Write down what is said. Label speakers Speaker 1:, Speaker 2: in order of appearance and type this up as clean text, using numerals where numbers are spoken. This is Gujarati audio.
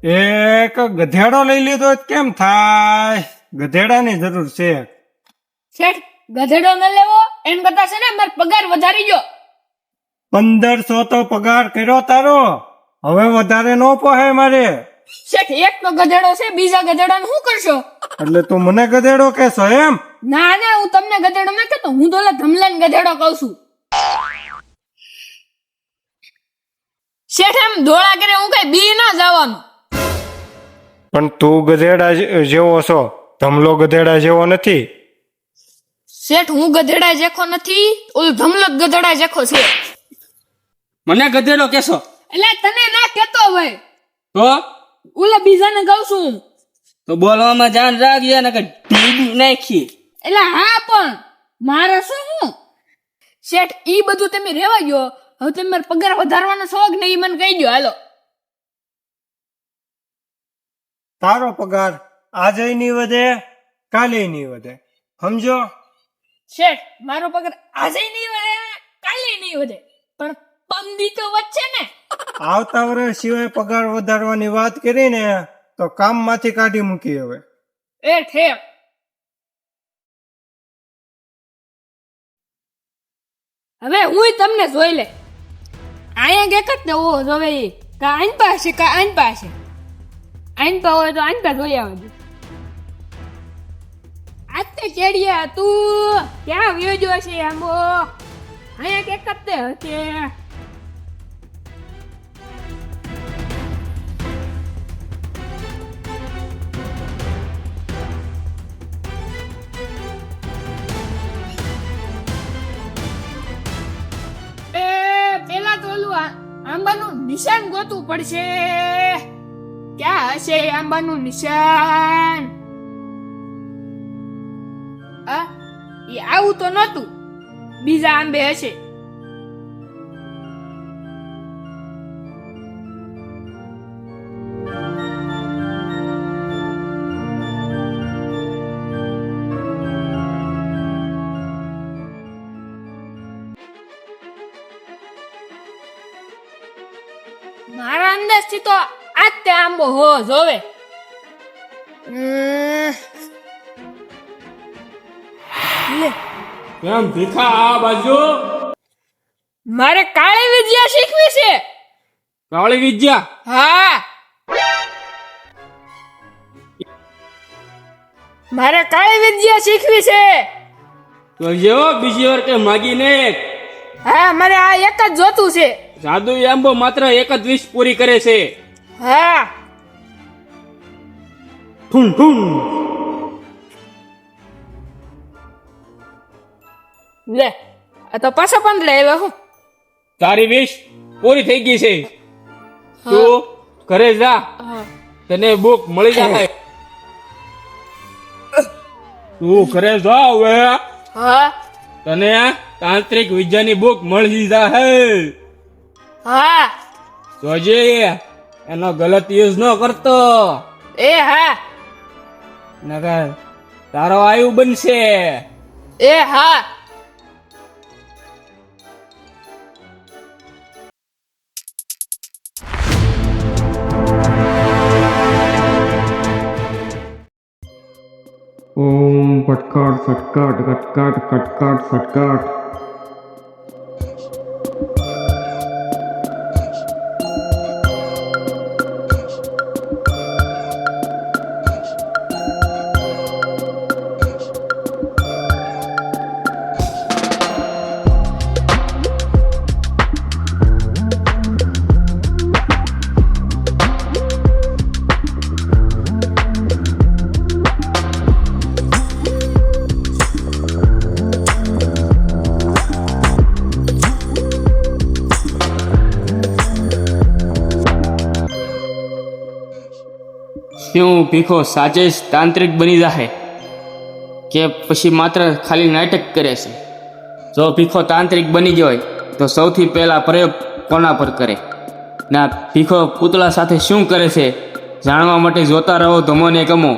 Speaker 1: એક ગધેડો લઈ લીધો તો કેમ થાય? ગધેડાની જરૂર છે.
Speaker 2: શેઠ ગધેડો ન લેવો એમ કરતા છે ને મારો પગાર વધારી ગયો.
Speaker 1: 1500 તો પગાર કર્યો તારો, હવે વધારે ન પોહાય મારે.
Speaker 2: શેઠ એક તો ગધેડો છે, બીજા ગધેડાને શું કરશો?
Speaker 1: એટલે તું મને ગધેડો કહેશો એમ?
Speaker 2: ના ના, હું તમને ગધેડો ના કહેતો, હું તો ઓલા ધમલાને ગધેડો કહું છું. શેઠ એમ દોડા કરે હું કઈ બી ના જવાનું.
Speaker 1: પણ તું ગધેડા જેવો છો, ધમલો ગધેડા જેવો નથી.
Speaker 2: શેઠ હું ગધેડા જેખો નથી, ઓલો ધમલો જ ગધેડા જેખો છે.
Speaker 3: મને ગધેડો કેશો
Speaker 2: એટલે તને ના કહેતો ભાઈ,
Speaker 3: તો
Speaker 2: ઓલા બીજાને કહું છું.
Speaker 3: તો બોલવામાં જાન રાખજે ને કે ઢીલી નાખી.
Speaker 2: એટલે હા પણ મારે શું હું શેઠ ઈ બધું તમે રેવા ગયો. હવે તમે મારો પગાર વધારવાનો શોખ ને ઈ મને કહી દો. હાલો
Speaker 1: તારો પગાર આજે નહીં વધે, કાલે નહીં વધે, સમજો?
Speaker 2: શેઠ મારો પગાર આજે નહીં વધે, કાલે નહીં વધે, પણ પમદી તો વધશે ને.
Speaker 1: આવતા વર્ષ સિવાય પગાર વધારવાની વાત કરીને તો કામમાંથી કાઢી મૂકી. હવે
Speaker 2: એ ઠેક હવે હું તમને જોઈ લે. અહીંયા એક જ ને ઓ જોવે ઈ કા આઈન પાસે કા આઈન પાસે. આઈન પા હોય તો આઈન પા જોઈ આવજો. આજ તે ચેડિયા તું ક્યાં વ્યો જો છે આંબો? અહીંયા એક જ તે હશે. પેલા તો ઓલું આંબાનું નિશાન ગોતવું પડશે. ક્યાં હશે આંબાનું નિશાન? એ આવું તો નતું, બીજા આંબે હશે. મારા અંદાજથી તો આજ તે આંબો હો જોવે.
Speaker 3: કેમ ભીખા આ બાજુ?
Speaker 2: મારે કાળી વિદ્યા શીખવી છે.
Speaker 3: કાળી વિદ્યા?
Speaker 2: હા મારે કાળી વિદ્યા શીખવી છે.
Speaker 3: તો જેવો બીજી વાર કે માગીને
Speaker 2: હા મારે આ એક જ જોતું છે.
Speaker 3: જાદુ આંબો માત્ર એક જ વિશ પૂરી કરે છે.
Speaker 2: હા
Speaker 3: ઠુન ઠુન.
Speaker 2: લે આ તો પાછો પણ લે હવે હું.
Speaker 3: તારી વિશ પૂરી થઈ ગઈ છે. તું ઘરે જા, તને બુક મળી જાય. તું ઘરે જા હવે,
Speaker 2: હા
Speaker 3: તને તાંત્રિક વિદ્યાની બુક મળી જાય.
Speaker 2: હા
Speaker 3: જોજે એનો ગલત યુઝ ન કરતો,
Speaker 2: એ હા
Speaker 3: નકર તારો આયુ બનશે.
Speaker 2: એ હા.
Speaker 1: ઓમ ફટકાટ ફટકાટ ફટકાટ ફટકાટ ફટકાટ.
Speaker 3: શું ભીખો સાચે જ તાંત્રિક બની જાહે કે પછી માત્ર ખાલી નાટક કરે છે? જો ભીખો તાંત્રિક બની ગયો હોય તો સૌથી પહેલા પ્રયોગ કોના પર કરે? ના ભીખો પૂતળા સાથે શું કરે છે જાણવા માટે જોતા રહો ધમો ને કમો.